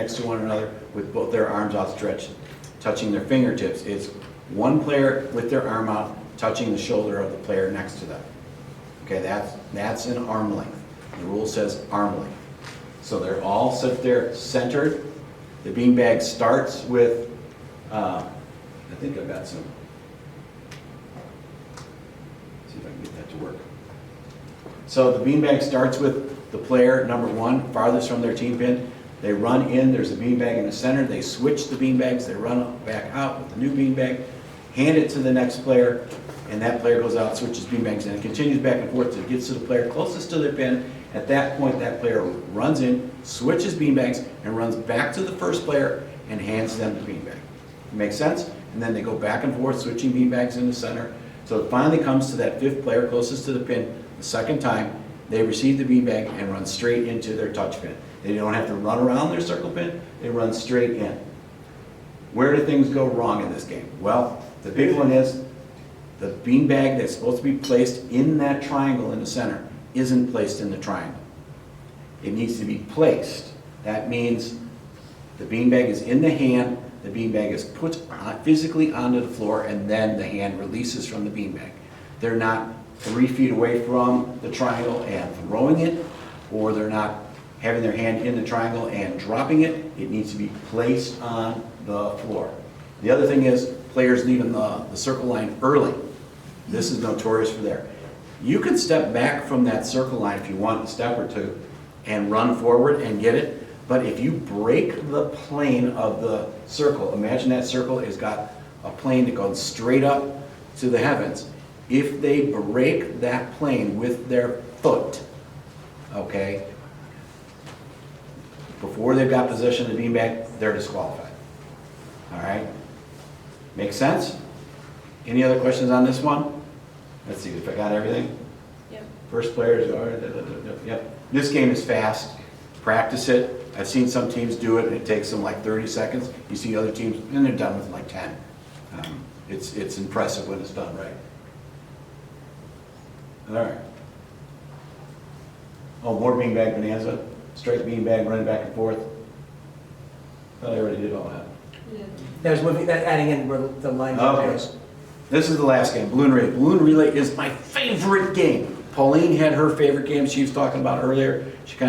next to one another with both their arms outstretched, touching their fingertips. It's one player with their arm out, touching the shoulder of the player next to them. Okay, that's an arm length. The rule says arm length. So they're all sit there centered. The beanbag starts with, I think I've got some, see if I can get that to work. So the beanbag starts with the player, number one, farthest from their team pin. They run in, there's a beanbag in the center, they switch the beanbags, they run back out with the new beanbag, hand it to the next player, and that player goes out, switches beanbags, and it continues back and forth until it gets to the player closest to their pin. At that point, that player runs in, switches beanbags, and runs back to the first player and hands them the beanbag. Make sense? And then they go back and forth, switching beanbags in the center. So it finally comes to that fifth player closest to the pin. The second time, they receive the beanbag and run straight into their touch pin. They don't have to run around their circle pin, they run straight in. Where do things go wrong in this game? Well, the big one is the beanbag that's supposed to be placed in that triangle in the center isn't placed in the triangle. It needs to be placed. That means the beanbag is in the hand, the beanbag is put physically onto the floor, and then the hand releases from the beanbag. They're not 3 feet away from the triangle and throwing it, or they're not having their hand in the triangle and dropping it. It needs to be placed on the floor. The other thing is players leaving the circle line early. This is notorious for there. You can step back from that circle line if you want a step or two and run forward and get it, but if you break the plane of the circle, imagine that circle has got a plane that goes straight up to the heavens. If they break that plane with their foot, okay, before they've got possession of the beanbag, they're disqualified. All right? Make sense? Any other questions on this one? Let's see if I got everything. Yep. First players are, yep. This game is fast. Practice it. I've seen some teams do it and it takes them like 30 seconds. You see other teams and they're done with like 10. It's impressive when it's done right. All right. Oh, more beanbag bonanza. Straight beanbag, running back and forth. Thought I already did all that. There's moving, adding in where the line Okay. goes. This is the last game, Balloon Relay. Balloon Relay is my favorite game. Pauline had her favorite game she was talking about earlier. She kind of